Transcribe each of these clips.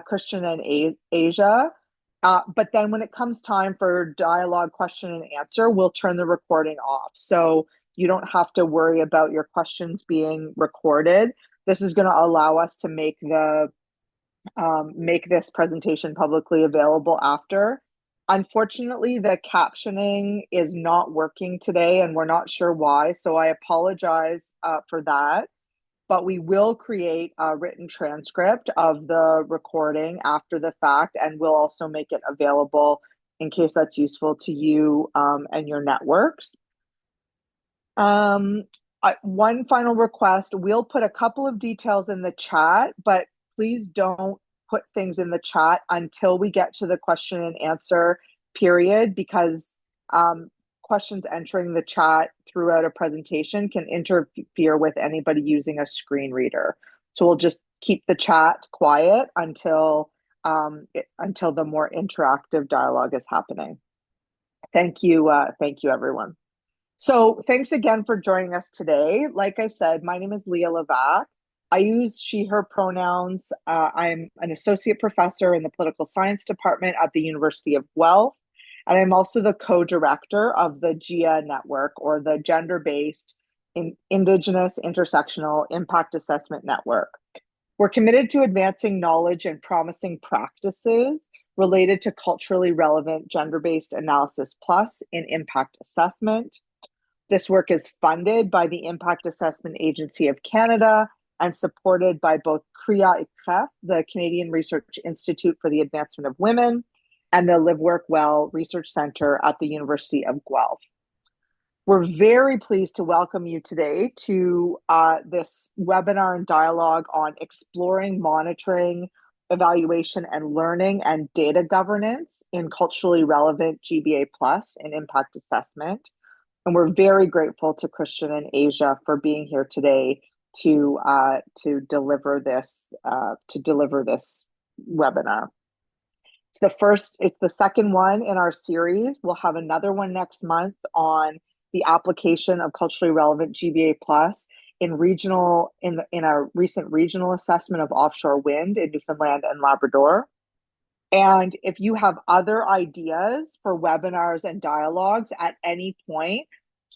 Christian and Asia. But then when it comes time for dialogue, question and answer, we'll turn the recording off. So you don't have to worry about your questions being recorded. This is going to allow us to make this presentation publicly available after. Unfortunately, the captioning is not working today, and we're not sure why. So I apologize for that. But we will create a written transcript of the recording after the fact, and we'll also make it available in case that's useful to you and your networks. One final request, we'll put a couple of details in the chat, but please don't put things in the chat until we get to the question and answer period, because questions entering the chat throughout a presentation can interfere with anybody using a screen reader. So we'll just keep the chat quiet until the more interactive dialogue is happening. Thank you, everyone. So thanks again for joining us today. Like I said, my name is Leah Levac. I use she, her pronouns. I'm an associate professor in the political science department at the University of Guelph. And I'm also the co-director of the GiiiA Network, or the Gender-Based Indigenous Intersectional Impact Assessment Network. We're committed to advancing knowledge and promising practices related to culturally relevant gender-based analysis plus in impact assessment. This work is funded by the Impact Assessment Agency of Canada and supported by both CRIAW-ICREF, the Canadian Research Institute for the Advancement of Women, and the Live Work Well Research Center at the University of Guelph. We're very pleased to welcome you today to this webinar and dialogue on exploring, monitoring, evaluation, and learning and data governance in culturally relevant GBA Plus in impact assessment. And we're very grateful to Christian and Asia for being here today to deliver this webinar. It's the second one in our series. We'll have another one next month on the application of culturally relevant GBA Plus in a recent regional assessment of offshore wind in Newfoundland and Labrador. And if you have other ideas for webinars and dialogues at any point,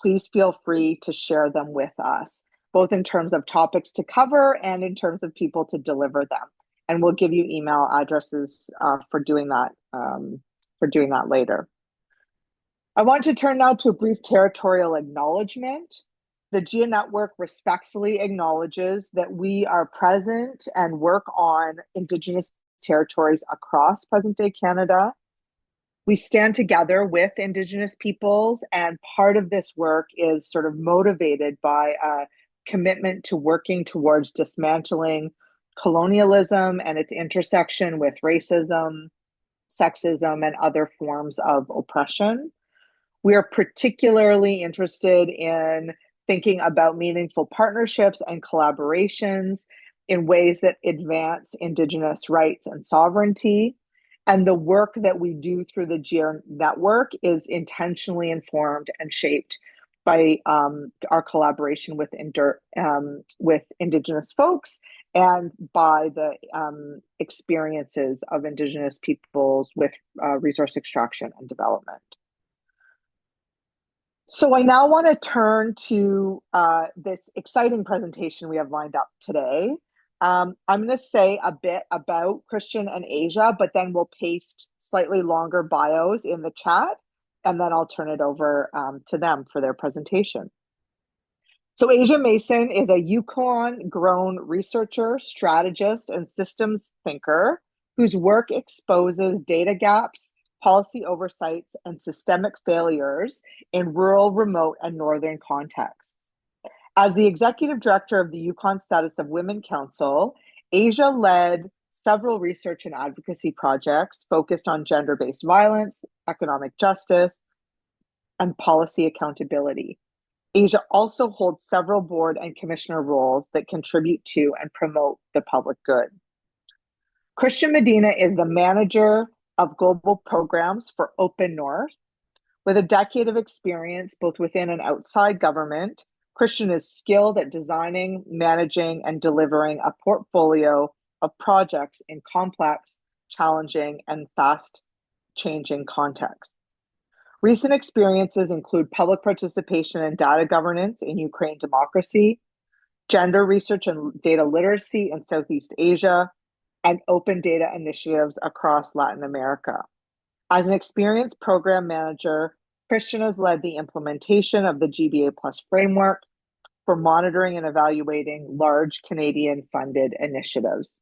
please feel free to share them with us, both in terms of topics to cover and in terms of people to deliver them. And we'll give you email addresses for doing that later. I want to turn now to a brief territorial acknowledgement. The GiiiA Network respectfully acknowledges that we are present and work on Indigenous territories across present-day Canada. We stand together with Indigenous peoples, and part of this work is sort of motivated by a commitment to working towards dismantling colonialism and its intersection with racism, sexism, and other forms of oppression. We are particularly interested in thinking about meaningful partnerships and collaborations in ways that advance Indigenous rights and sovereignty. And the work that we do through the GiiiA Network is intentionally informed and shaped by our collaboration with Indigenous folks and by the experiences of Indigenous peoples with resource extraction and development. So I now want to turn to this exciting presentation we have lined up today. I'm going to say a bit about Christian and Asia, but then we'll paste slightly longer bios in the chat, and then I'll turn it over to them for their presentation. So Asia Mason is a Yukon-grown researcher, strategist, and systems thinker whose work exposes data gaps, policy oversights, and systemic failures in rural, remote, and northern contexts. As the executive director of the Yukon Status of Women Council, Asia led several research and advocacy projects focused on gender-based violence, economic justice, and policy accountability. Asia also holds several board and commissioner roles that contribute to and promote the public good. Christian Medina is the manager of global programs for Open North. With a decade of experience both within and outside government, Christian is skilled at designing, managing, and delivering a portfolio of projects in complex, challenging, and fast changing contexts. Recent experiences include public participation in data governance in Ukraine democracy, gender research and data literacy in Southeast Asia, and open data initiatives across Latin America. As an experienced program manager, Christian has led the implementation of the GBA Plus framework for monitoring and evaluating large Canadian funded initiatives.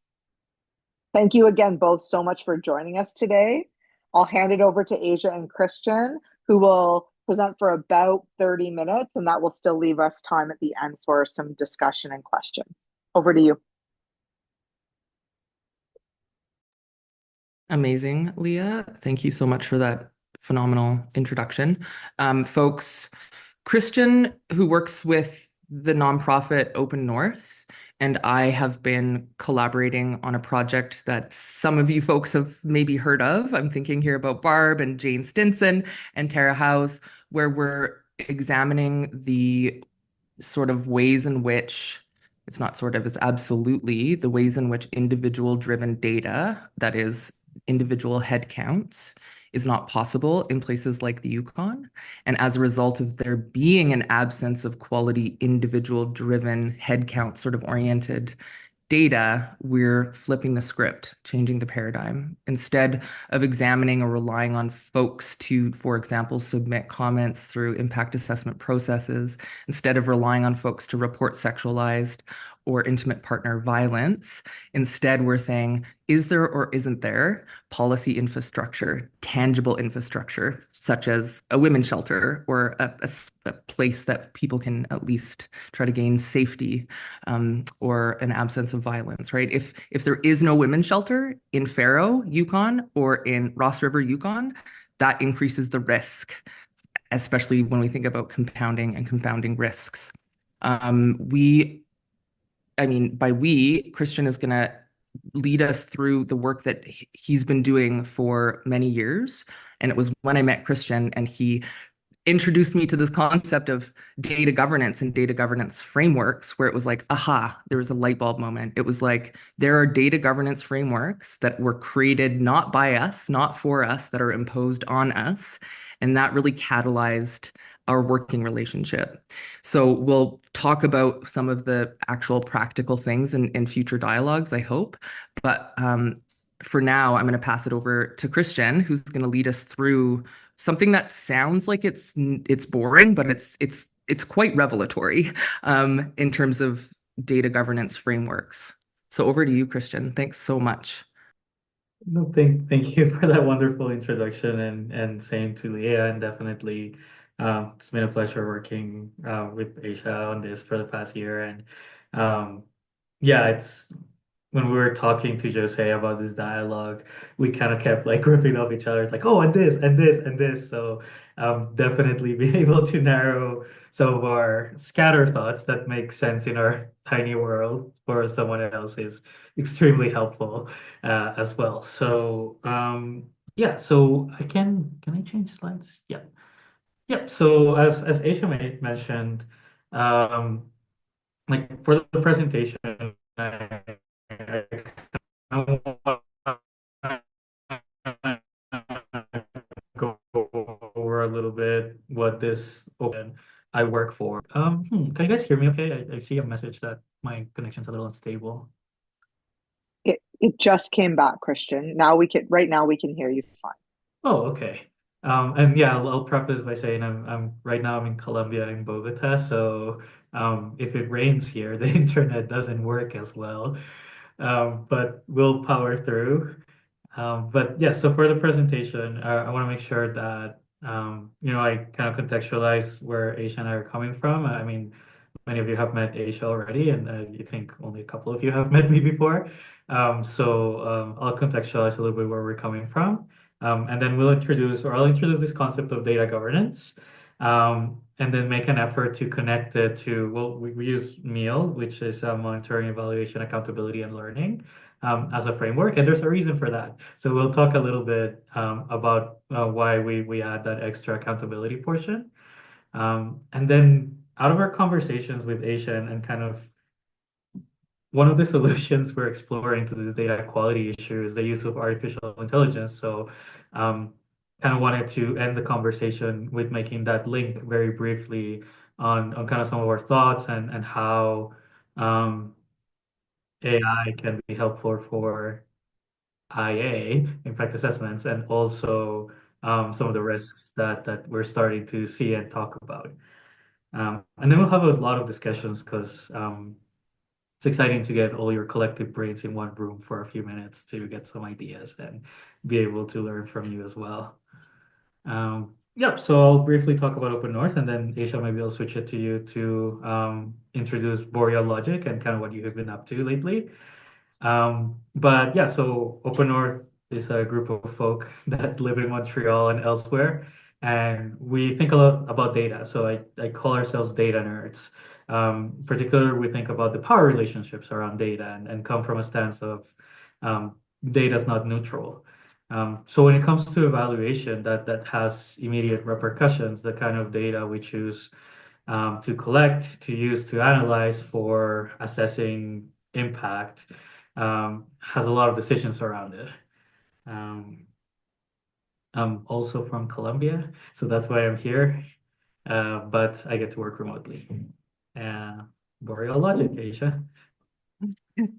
Thank you again both so much for joining us today. I'll hand it over to Asia and Christian, who will present for about 30 minutes, and that will still leave us time at the end for some discussion and questions. Over to you. Amazing, Leah. Thank you so much for that phenomenal introduction. Folks, Christian, who works with the nonprofit Open North, and I have been collaborating on a project that some of you folks have maybe heard of. I'm thinking here about Barb and Jane Stinson and Tara House, where we're examining the sort of ways in which it's not sort of, it's absolutely the ways in which individual driven data, that is individual head counts, is not possible in places like the Yukon. And as a result of there being an absence of quality individual driven head count sort of oriented data, we're flipping the script, changing the paradigm. Instead of examining or relying on folks to, for example, submit comments through impact assessment processes, instead of relying on folks to report sexualized or intimate partner violence, instead we're saying, is there or isn't there policy infrastructure, tangible infrastructure, such as a women's shelter or a place that people can at least try to gain safety, or an absence of violence, right? If there is no women's shelter in Faro, Yukon, or in Ross River, Yukon, that increases the risk, especially when we think about compounding and confounding risks. By we, Christian is going to lead us through the work that he's been doing for many years. And it was when I met Christian and he introduced me to this concept of data governance and data governance frameworks, where it was like, aha, there was a light bulb moment. It was like, there are data governance frameworks that were created not by us, not for us, that are imposed on us. And that really catalyzed our working relationship. So we'll talk about some of the actual practical things in future dialogues, I hope. But for now, I'm going to pass it over to Christian, who's going to lead us through something that sounds like it's boring, but it's quite revelatory in terms of data governance frameworks. So over to you, Christian. Thanks so much. No, thank you for that wonderful introduction, and same to Leah, and definitely it's been a pleasure working with Asia on this for the past year. And yeah, it's when we were talking to Jose about this dialogue, we kind of kept like ripping off each other, like, oh, and this, and this, and this. So definitely being able to narrow some of our scatter thoughts that make sense in our tiny world for someone else is extremely helpful as well. So yeah, so can I change slides? Yeah. Yep. So as Asia mentioned, like for the presentation, I go over a little bit what this open I work for. Can you guys hear me okay? I see a message that my connection's a little unstable. It just came back, Christian. Right now we can hear you fine. Oh, okay. And yeah, I'll preface by saying I'm right now I'm in Colombia in Bogota, so if it rains here, the internet doesn't work as well. But we'll power through. But yeah, so for the presentation, I want to make sure that I kind of contextualize where Asia and I are coming from. I mean, many of you have met Asia already, and I think only a couple of you have met me before. So I'll contextualize a little bit where we're coming from. And then I'll introduce this concept of data governance, and then make an effort to connect it to, well, we use MEL, which is monitoring, evaluation, accountability, and learning, as a framework. And there's a reason for that. So we'll talk a little bit about why we add that extra accountability portion. And then out of our conversations with Asia and kind of one of the solutions we're exploring to the data quality issue is the use of artificial intelligence. So, um, kind of wanted to end the conversation with making that link very briefly on kind of some of our thoughts and how um, AI can be helpful for IA, impact assessments, and also some of the risks that we're starting to see and talk about. And then we'll have a lot of discussions because it's exciting to get all your collective brains in one room for a few minutes to get some ideas and be able to learn from you as well. Yep, so I'll briefly talk about Open North, and then Aisha, maybe I'll switch it to you to introduce Boreal Logic and kind of what you have been up to lately. But yeah, so Open North is a group of folk that live in Montreal and elsewhere, and we think a lot about data. So I call ourselves data nerds. Particularly, we think about the power relationships around data and come from a stance of data is not neutral. So when it comes to evaluation that has immediate repercussions, the kind of data we choose to collect, to use to analyze for assessing impact, has a lot of decisions around it. Um, I'm also from Colombia, so that's why I'm here, but I get to work remotely. Uh, Boreal Logic, Aisha.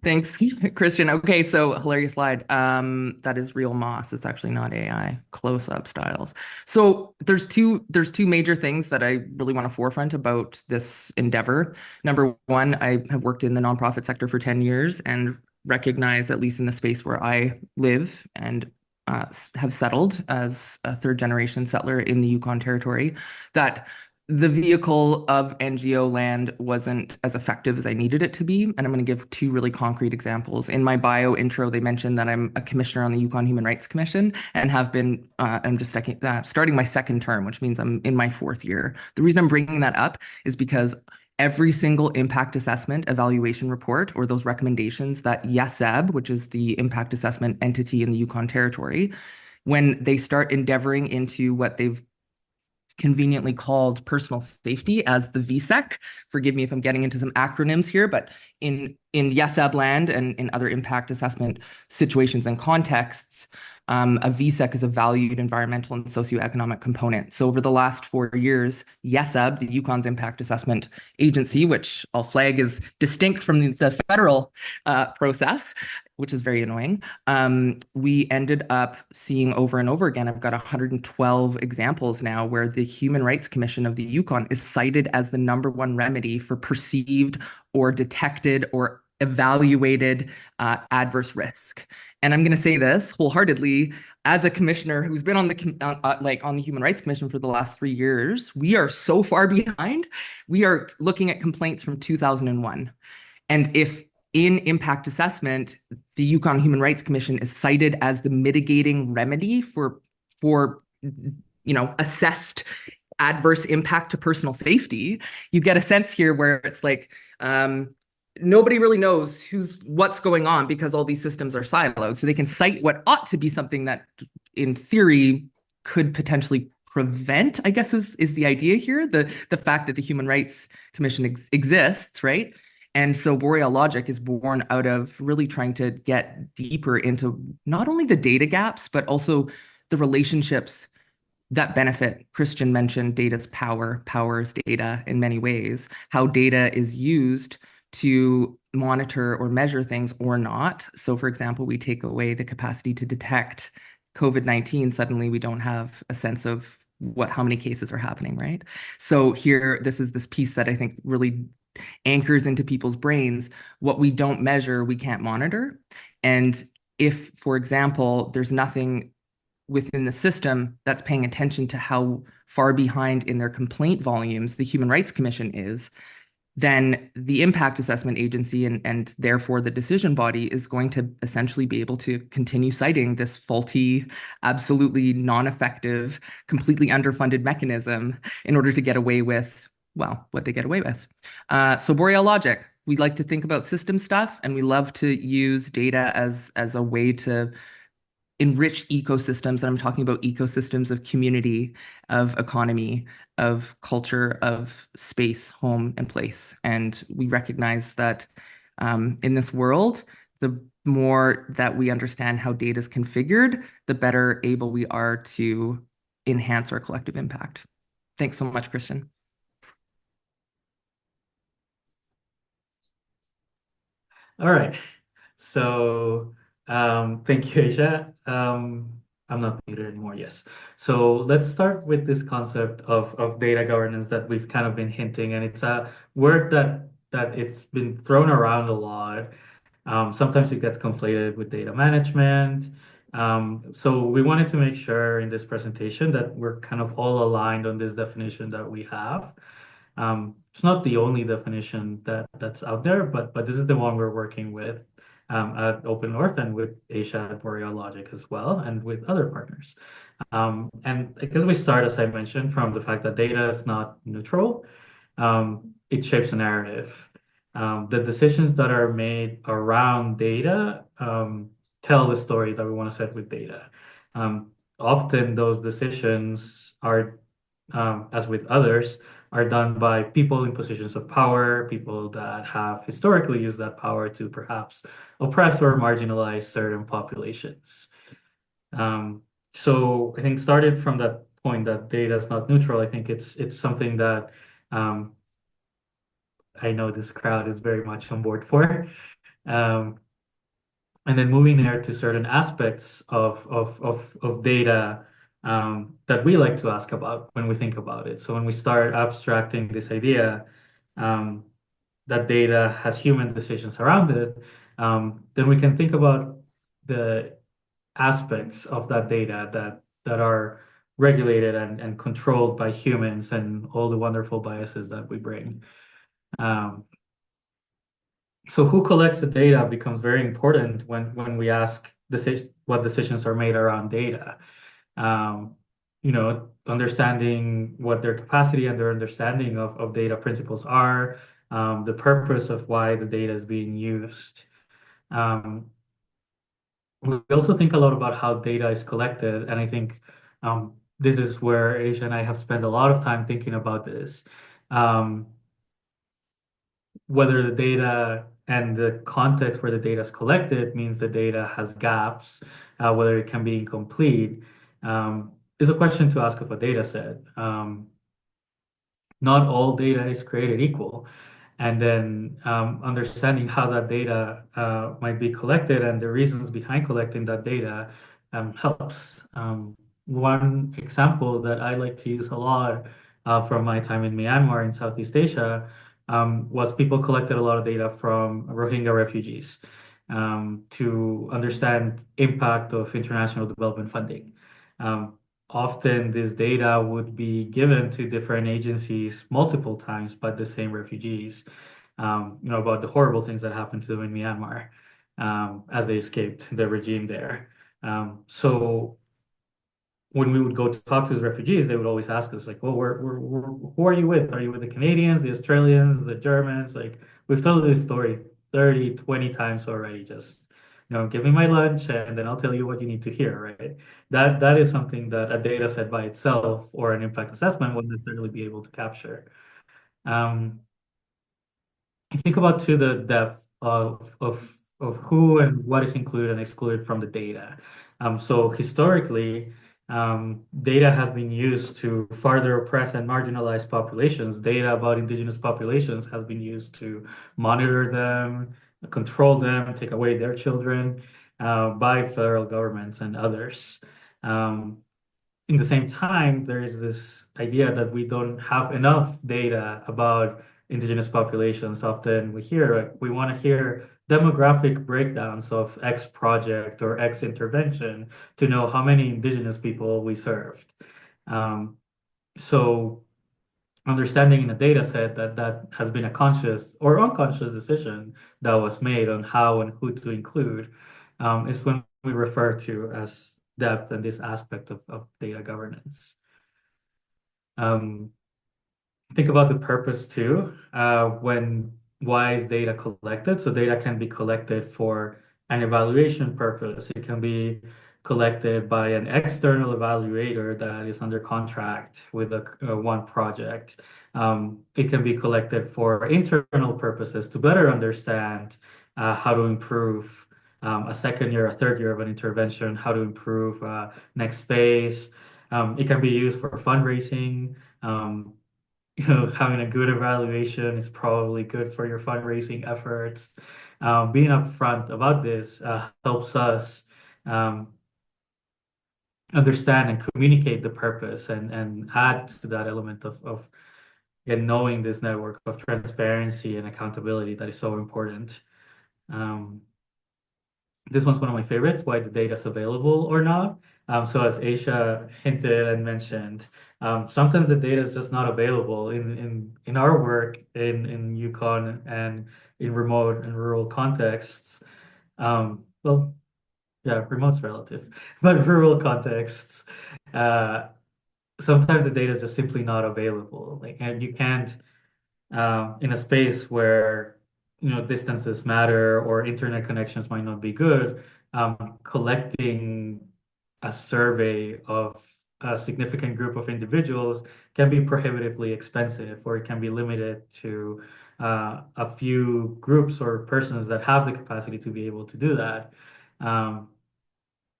Thanks, Christian. Okay, so hilarious slide. That is real moss. It's actually not AI. Close-up styles. So there's two major things that I really want to forefront about this endeavor. Number one, I have worked in the nonprofit sector for 10 years and recognized, at least in the space where I live and have settled as a third generation settler in the Yukon territory, that the vehicle of NGO land wasn't as effective as I needed it to be. And I'm going to give two really concrete examples. In my bio intro, they mentioned that I'm a commissioner on the Yukon Human Rights Commission and have been, I'm just starting my second term, which means I'm in my fourth year. The reason I'm bringing that up is because every single impact assessment evaluation report or those recommendations that YSWC, which is the impact assessment entity in the Yukon territory, when they start endeavoring into what they've conveniently called personal safety as the VSEC. Forgive me if I'm getting into some acronyms here, but in YSAB land and in other impact assessment situations and contexts, a VSEC is a valued environmental and socioeconomic component. So over the last 4 years, YSAB, the Yukon's impact assessment agency, which I'll flag is distinct from the federal process, which is very annoying. We ended up seeing over and over again, I've got 112 examples now where the Human Rights Commission of the Yukon is cited as the number one remedy for perceived or detected or evaluated adverse risk. And I'm going to say this wholeheartedly, as a commissioner who's been on the Human Rights Commission for the last 3 years, we are so far behind. We are looking at complaints from 2001. And if in impact assessment, the Yukon Human Rights Commission is cited as the mitigating remedy for assessed adverse impact to personal safety, you get a sense here where it's like nobody really knows what's going on because all these systems are siloed. So they can cite what ought to be something that, in theory, could potentially prevent, I guess, is the idea here, the fact that the Human Rights Commission exists, right? And so Boreal Logic is born out of really trying to get deeper into not only the data gaps, but also the relationships that benefit. Christian mentioned data's power. Power is data in many ways. How data is used to monitor or measure things or not. So, for example, we take away the capacity to detect COVID-19. Suddenly, we don't have a sense of how many cases are happening, right? So here, this is this piece that I think really anchors into people's brains. What we don't measure, we can't monitor. And if, for example, there's nothing within the system that's paying attention to how far behind in their complaint volumes the Human Rights Commission is, then the impact assessment agency and therefore the decision body is going to essentially be able to continue citing this faulty, absolutely non-effective, completely underfunded mechanism in order to get away with, well, what they get away with. So Boreal Logic, we like to think about system stuff, and we love to use data as a way to enrich ecosystems. And I'm talking about ecosystems of community, of economy, of culture, of space, home, and place. And we recognize that In this world, the more that we understand how data is configured, the better able we are to enhance our collective impact. Thanks so much, Christian. All right. So, thank you, Aisha. I'm not muted anymore. Yes. So let's start with this concept of data governance that we've kind of been hinting, and it's a word that it's been thrown around a lot. Sometimes it gets conflated with data management. So we wanted to make sure in this presentation that we're kind of all aligned on this definition that we have. It's not the only definition that's out there, but this is the one we're working with at Open North and with Asia at Boreal Logic as well, and with other partners. And I guess we start, as I mentioned, from the fact that data is not neutral. It shapes a narrative. The decisions that are made around data tell the story that we want to set with data. Often those decisions are, as with others, are done by people in positions of power, people that have historically used that power to perhaps oppress or marginalize certain populations. So I think started from that point that data is not neutral, I think it's something that I know this crowd is very much on board for. Um, and then moving there to certain aspects of data that we like to ask about when we think about it. So when we start abstracting this idea um, that data has human decisions around it, then we can think about the aspects of that data that are regulated and controlled by humans and all the wonderful biases that we bring. Um, so who collects the data becomes very important when we ask what decisions are made around data. Um, Understanding what their capacity and their understanding of data principles are, the purpose of why the data is being used. We also think a lot about how data is collected, and I think this is where Asia and I have spent a lot of time thinking about this. Um, Whether the data and the context where the data is collected means the data has gaps, whether it can be incomplete, is a question to ask of a data set. Not all data is created equal. And then understanding how that data might be collected and the reasons behind collecting that data helps. One example that I like to use a lot from my time in Myanmar in Southeast Asia was people collected a lot of data from Rohingya refugees to understand impact of international development funding. Often this data would be given to different agencies multiple times by the same refugees, about the horrible things that happened to them in Myanmar as they escaped the regime there. So when we would go to talk to these refugees, they would always ask us, like, well, who are you with? Are you with the Canadians, the Australians, the Germans? Like, we've told this story 30, 20 times already. Just, give me my lunch and then I'll tell you what you need to hear, right? That is something that a data set by itself or an impact assessment wouldn't necessarily be able to capture. Um, I think about to the depth of who and what is included and excluded from the data. So historically, data has been used to further oppress and marginalize populations. Data about indigenous populations has been used to monitor them, control them, take away their children by federal governments and others. In the same time, there is this idea that we don't have enough data about indigenous populations. Often we hear, like, we want to hear demographic breakdowns of X project or X intervention to know how many indigenous people we served. So understanding in a data set that has been a conscious or unconscious decision that was made on how and who to include is when we refer to as depth and this aspect of data governance. Think about the purpose too, why is data collected? So data can be collected for an evaluation purpose. It can be collected by an external evaluator that is under contract with one project. It can be collected for internal purposes to better understand how to improve a second year, a third year of an intervention, how to improve next phase. It can be used for fundraising. Having a good evaluation is probably good for your fundraising efforts. Being upfront about this helps us um, understand and communicate the purpose and add to that element of again, knowing this network of transparency and accountability that is so important. Um, this one's one of my favorites, why the data is available or not. So as Aisha hinted and mentioned, sometimes the data is just not available in our work in Yukon and in remote and rural contexts. Well, yeah, remote's relative, but rural contexts, uh, sometimes the data is just simply not available. Like, and you can't in a space where distances matter or internet connections might not be good, collecting a survey of a significant group of individuals can be prohibitively expensive, or it can be limited to a few groups or persons that have the capacity to be able to do that. Um,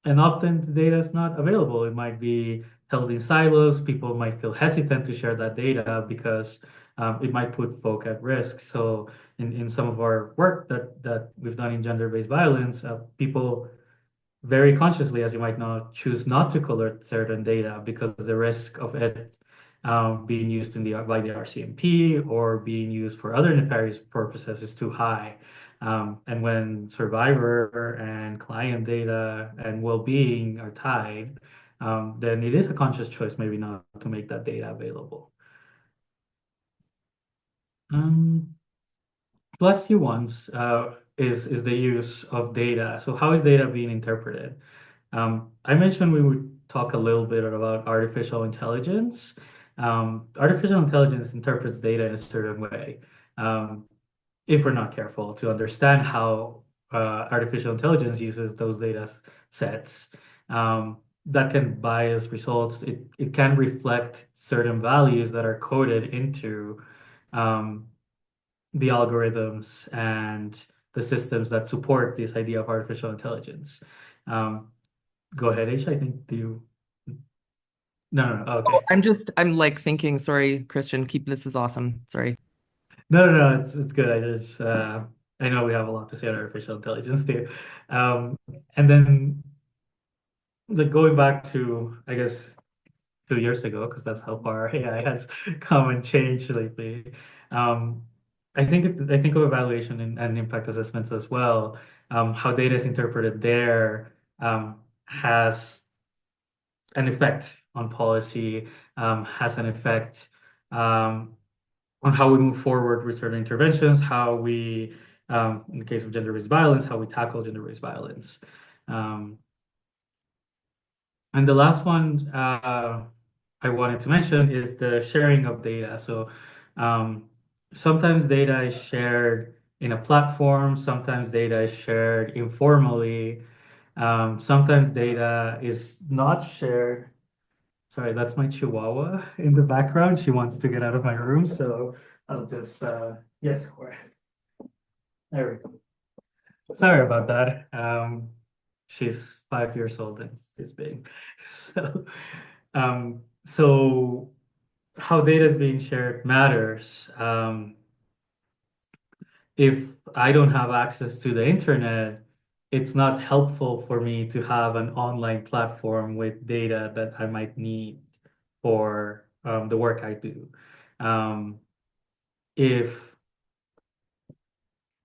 and often the data is not available. It might be held in silos. People might feel hesitant to share that data because it might put folk at risk. So in some of our work that we've done in gender-based violence, people very consciously, as you might know, choose not to collect certain data because the risk of it being used by the RCMP or being used for other nefarious purposes is too high. And when survivor and client data and well-being are tied, then it is a conscious choice maybe not to make that data available. Um, the last few ones is the use of data. So how is data being interpreted? I mentioned we would talk a little bit about artificial intelligence. Artificial intelligence interprets data in a certain way. If we're not careful to understand how artificial intelligence uses those data sets, that can bias results. It can reflect certain values that are coded into um, the algorithms and the systems that support this idea of artificial intelligence. Um, Go ahead, H. I think do you? No, no, no. Oh, Okay. I'm like thinking, sorry, Christian, keep this is awesome. Sorry. No, no, no. It's good. I know we have a lot to say on artificial intelligence too. Um, and then like going back to I guess 2 years ago, because that's how far AI has come and changed lately. Um, I think of evaluation and impact assessments as well. How data is interpreted there has an effect on policy, has an effect um, on how we move forward with certain interventions, how we, in the case of gender-based violence, how we tackle gender-based violence. Um, and the last one I wanted to mention is the sharing of data. So sometimes data is shared in a platform, sometimes data is shared informally, sometimes data is not shared. Sorry, that's my Chihuahua in the background. She wants to get out of my room, so I'll just yes, there we go. Sorry about that. She's 5 years old and this big. So how data is being shared matters. If I don't have access to the internet, it's not helpful for me to have an online platform with data that I might need for the work I do. Um, if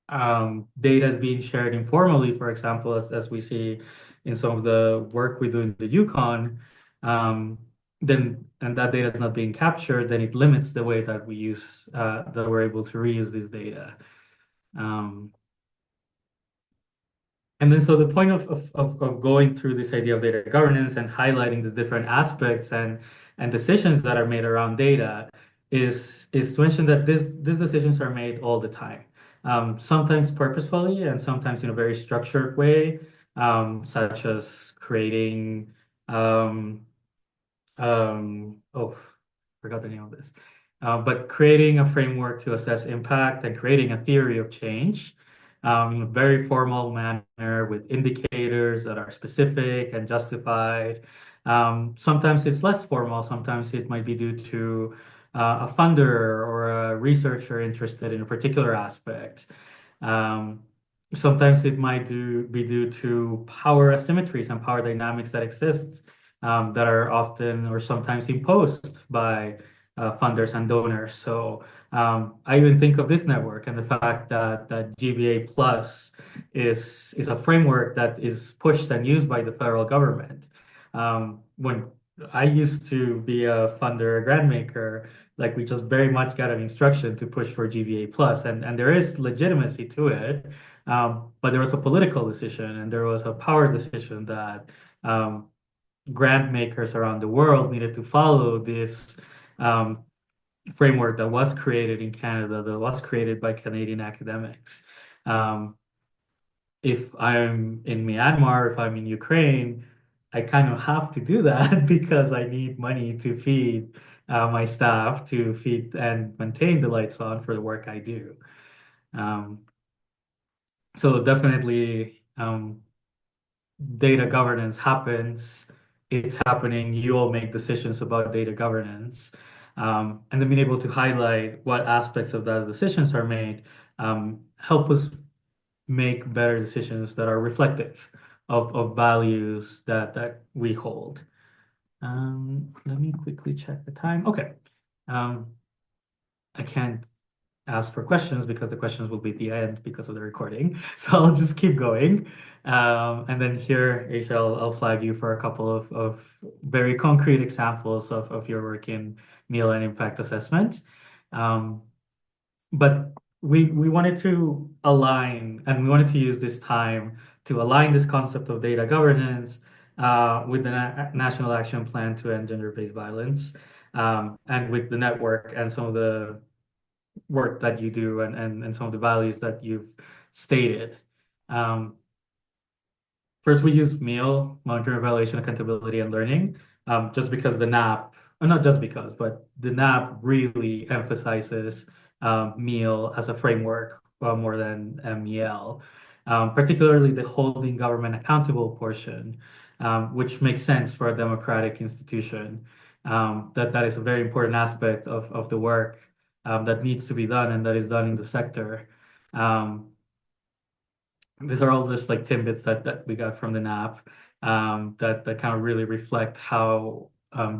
data is being shared informally, for example, as we see in some of the work we do in the Yukon, then and that data is not being captured, then it limits the way that we use that we're able to reuse this data. Um, And then so the point of going through this idea of data governance and highlighting the different aspects and decisions that are made around data is to mention that these decisions are made all the time. sometimes purposefully and sometimes in a very structured way, such as creating um, oh, forgot the name of this. But creating a framework to assess impact and creating a theory of change in a very formal manner with indicators that are specific and justified. Sometimes it's less formal, sometimes it might be due to a funder or a researcher interested in a particular aspect. Um, Sometimes it might be due to power asymmetries and power dynamics that exist that are often or sometimes imposed by funders and donors. So I even think of this network and the fact that GBA Plus is a framework that is pushed and used by the federal government. When I used to be a funder, a grant maker, like we just very much got an instruction to push for GBA Plus, and there is legitimacy to it. But there was a political decision and there was a power decision that um, grant makers around the world needed to follow this um, framework that was created in Canada, that was created by Canadian academics. Um, if I'm in Myanmar, if I'm in Ukraine, I kind of have to do that because I need money to feed my staff, to feed and maintain the lights on for the work I do. Um, so definitely, data governance happens. It's happening. You all make decisions about data governance. And then being able to highlight what aspects of those decisions are made help us make better decisions that are reflective of values that we hold. Let me quickly check the time. Okay. I can't ask for questions because the questions will be at the end because of the recording. So I'll just keep going. And then here, Aisha, I'll flag you for a couple of very concrete examples of your work in meal and impact assessment. Um, but we wanted to align and we wanted to use this time to align this concept of data governance with the National Action Plan to End Gender-Based Violence and with the network and some of the work that you do and some of the values that you've stated. Um, First, we use MEL, Monitoring, Evaluation, Accountability, and Learning, just because the NAP, or not just because, but the NAP really emphasizes MEL as a framework more than MEL, particularly the holding government accountable portion, which makes sense for a democratic institution. That is a very important aspect of the work that needs to be done and that is done in the sector. Um, these are all just like tidbits that we got from the NAP that kind of really reflect how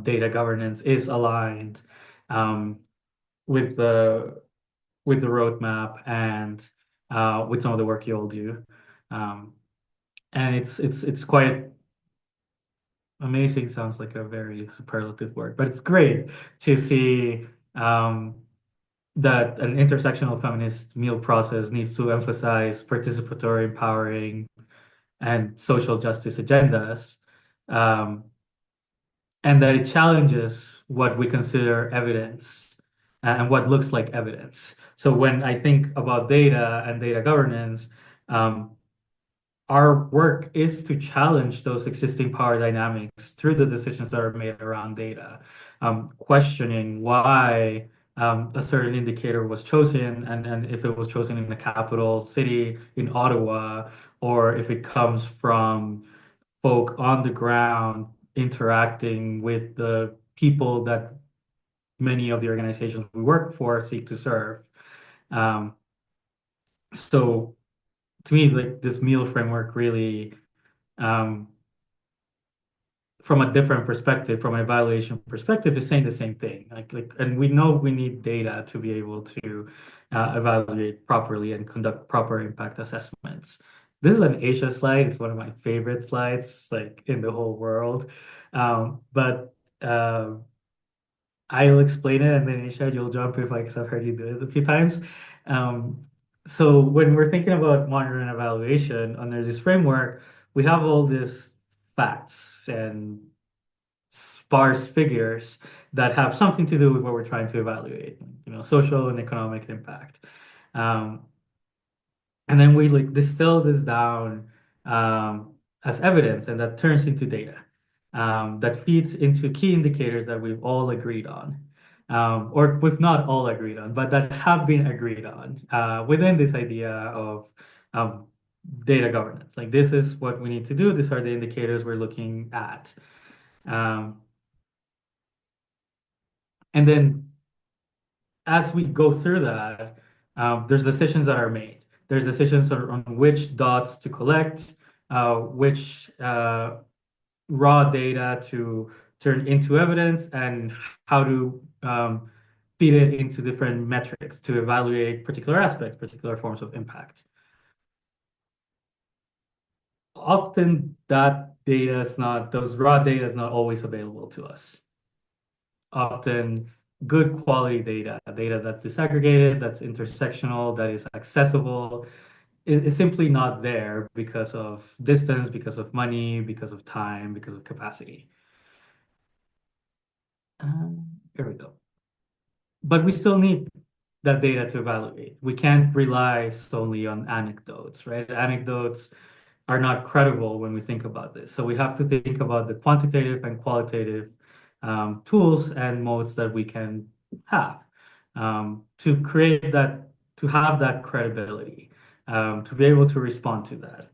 data governance is aligned um, with the roadmap and with some of the work you all do. Um, and it's quite amazing. Sounds like a very superlative word, but it's great to see that an intersectional feminist meal process needs to emphasize participatory, empowering, and social justice agendas, um, and that it challenges what we consider evidence and what looks like evidence. So when I think about data and data governance, um, our work is to challenge those existing power dynamics through the decisions that are made around data, questioning why a certain indicator was chosen and if it was chosen in the capital city, in Ottawa, or if it comes from folk on the ground interacting with the people that many of the organizations we work for seek to serve. Um, so to me, like this meal framework really um, from a different perspective, from an evaluation perspective, is saying the same thing. And we know we need data to be able to evaluate properly and conduct proper impact assessments. This is an Asia slide. It's one of my favorite slides, like in the whole world. But I'll explain it, and then Aisha, you'll jump if like 'cause I've heard you do it a few times. Um, so when we're thinking about monitoring and evaluation under this framework, we have all these facts and sparse figures that have something to do with what we're trying to evaluate, social and economic impact. Um, And then we like distill this down as evidence, and that turns into data that feeds into key indicators that we've all agreed on, or we've not all agreed on, but that have been agreed on within this idea of um, data governance. Like, this is what we need to do. These are the indicators we're looking at. And then as we go through that, there's decisions that are made. There's decisions on which dots to collect, which raw data to turn into evidence, and how to feed it into different metrics to evaluate particular aspects, particular forms of impact. Often that data is not, those raw data is not always available to us. Often good quality data, data that's disaggregated, that's intersectional, that is accessible, is simply not there because of distance, because of money, because of time, because of capacity. Here we go. But we still need that data to evaluate. We can't rely solely on anecdotes, right? Anecdotes are not credible when we think about this. So we have to think about the quantitative and qualitative tools and modes that we can have to create that, to have that credibility, to be able to respond to that.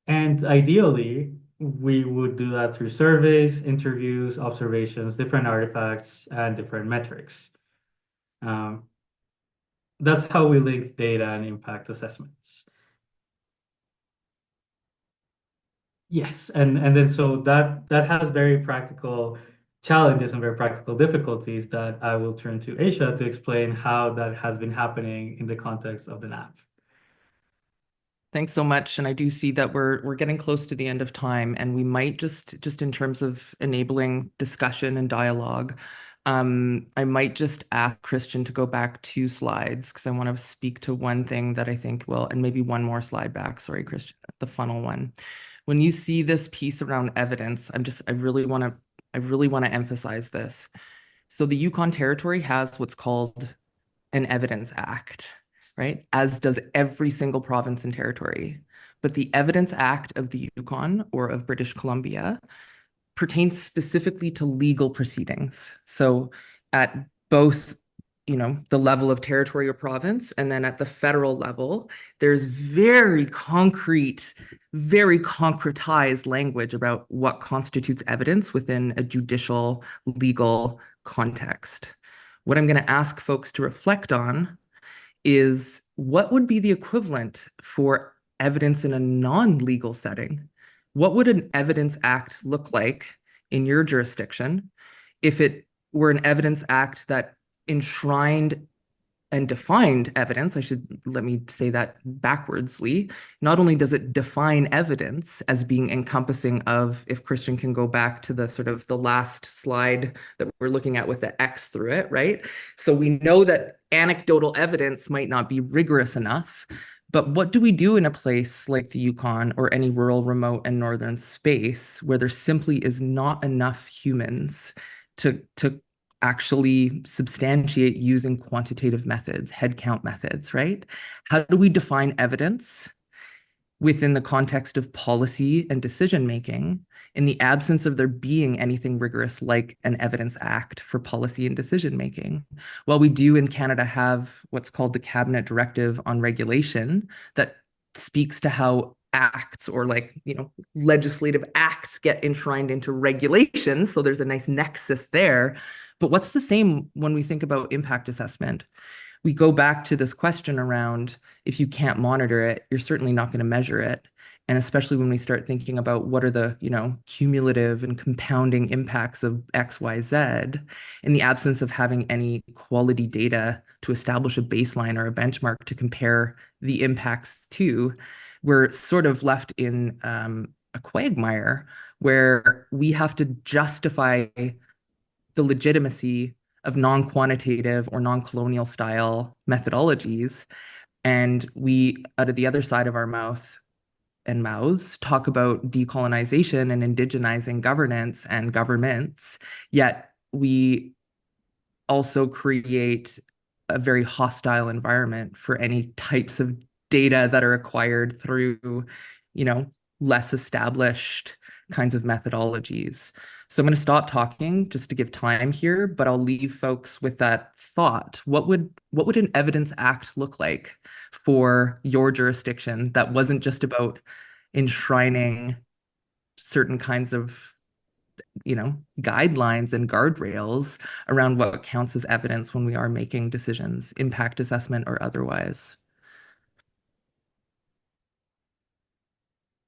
And ideally, we would do that through surveys, interviews, observations, different artifacts, and different metrics. That's how we link data and impact assessments. Yes, and then so that has very practical challenges and very practical difficulties that I will turn to Aisha to explain how that has been happening in the context of the NAP. Thanks so much. And I do see that we're getting close to the end of time, and we might just in terms of enabling discussion and dialogue, I might just ask Christian to go back 2 slides because I want to speak to one thing that I think will, and maybe one more slide back. Sorry, Christian, the funnel one. When you see this piece around evidence, I really want to emphasize this. So the Yukon Territory has what's called an Evidence Act, right? As does every single province and territory. But the Evidence Act of the Yukon or of British Columbia pertains specifically to legal proceedings. So at both, the level of territory or province, and then at the federal level, there's very concrete, very concretized language about what constitutes evidence within a judicial legal context. What I'm going to ask folks to reflect on is what would be the equivalent for evidence in a non-legal setting? What would an evidence act look like in your jurisdiction if it were an evidence act that enshrined and defined evidence? Let me say that backwardsly. Not only does it define evidence as being encompassing of, if Christian can go back to the sort of the last slide that we're looking at with the X through it, right? So we know that anecdotal evidence might not be rigorous enough, but what do we do in a place like the Yukon or any rural, remote, and northern space where there simply is not enough humans to actually substantiate using quantitative methods, headcount methods, right? How do we define evidence within the context of policy and decision making in the absence of there being anything rigorous like an evidence act for policy and decision making? Well, we do in Canada have what's called the Cabinet Directive on Regulation that speaks to how acts or legislative acts get enshrined into regulations. So there's a nice nexus there. But what's the same when we think about impact assessment? We go back to this question around if you can't monitor it, you're certainly not going to measure it. And especially when we start thinking about what are the, cumulative and compounding impacts of X, Y, Z, in the absence of having any quality data to establish a baseline or a benchmark to compare the impacts to, we're sort of left in a quagmire where we have to justify the legitimacy of non-quantitative or non-colonial style methodologies. And we, out of the other side of our mouths, talk about decolonization and indigenizing governance and governments, yet we also create a very hostile environment for any types of data that are acquired through, you know, less established kinds of methodologies. So I'm going to stop talking just to give time here, but I'll leave folks with that thought. What would an evidence act look like for your jurisdiction that wasn't just about enshrining certain kinds of, guidelines and guardrails around what counts as evidence when we are making decisions, impact assessment or otherwise?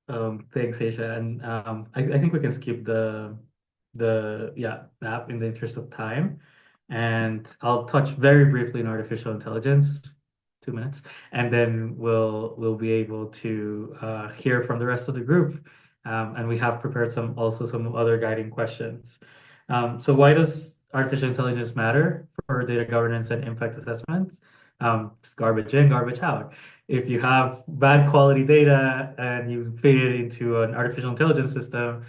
Thanks, Aisha. And I think we can skip the app in the interest of time. And I'll touch very briefly on artificial intelligence, 2 minutes, and then we'll be able to hear from the rest of the group. And we have prepared some other guiding questions. So why does artificial intelligence matter for data governance and impact assessments? It's garbage in, garbage out. If you have bad quality data and you feed it into an artificial intelligence system,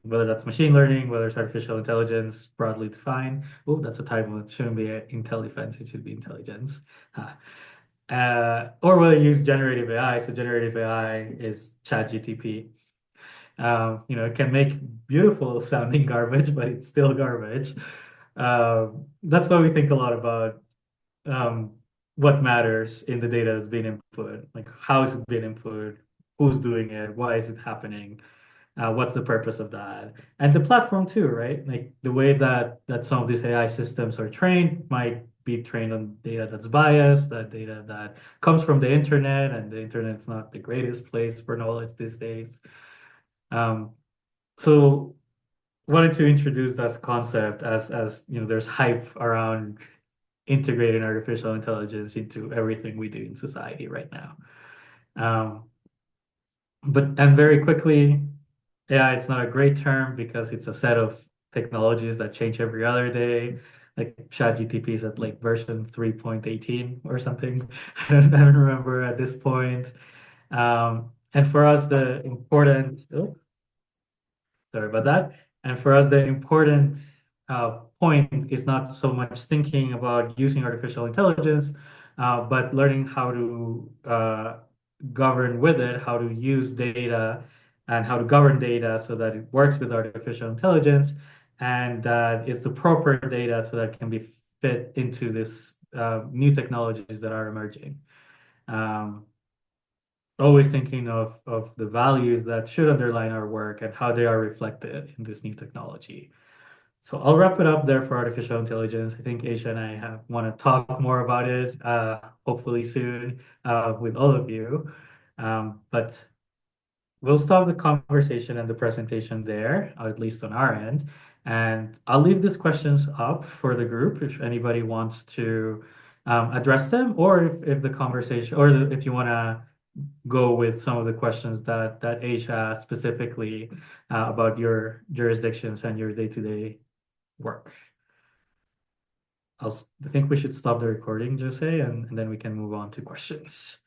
whether that's machine learning, whether it's artificial intelligence broadly defined. Oh, that's a typo. It shouldn't be intelligence, it should be intelligence. Huh. Or whether you use generative AI. So generative AI is ChatGTP. It can make beautiful sounding garbage, but it's still garbage. That's why we think a lot about um, what matters in the data that's being input. Like, how is it being input? Who's doing it? Why is it happening? What's the purpose of that? And the platform too, right? Like the way that some of these AI systems are trained might be trained on data that's biased, that data that comes from the internet, and the internet's not the greatest place for knowledge these days. Um, so wanted to introduce that concept as there's hype around integrating artificial intelligence into everything we do in society right now. Um, and very quickly, AI is not a great term because it's a set of technologies that change every other day. Like ChatGPT is at like version 3.18 or something. I don't remember at this point. And for us, the important, oh, sorry about that. And for us, the important point is not so much thinking about using artificial intelligence, but learning how to govern with it, how to use data and how to govern data so that it works with artificial intelligence and that it's the proper data so that it can be fit into this new technologies that are emerging. Um, Always thinking of the values that should underline our work and how they are reflected in this new technology. So I'll wrap it up there for artificial intelligence. I think Aisha and I want to talk more about it, hopefully soon, with all of you. But we'll stop the conversation and the presentation there, or at least on our end. And I'll leave these questions up for the group if anybody wants to address them, or if the conversation, or if you want to go with some of the questions that Aisha asked specifically about your jurisdictions and your day-to-day work. I think we should stop the recording, Jose, and then we can move on to questions.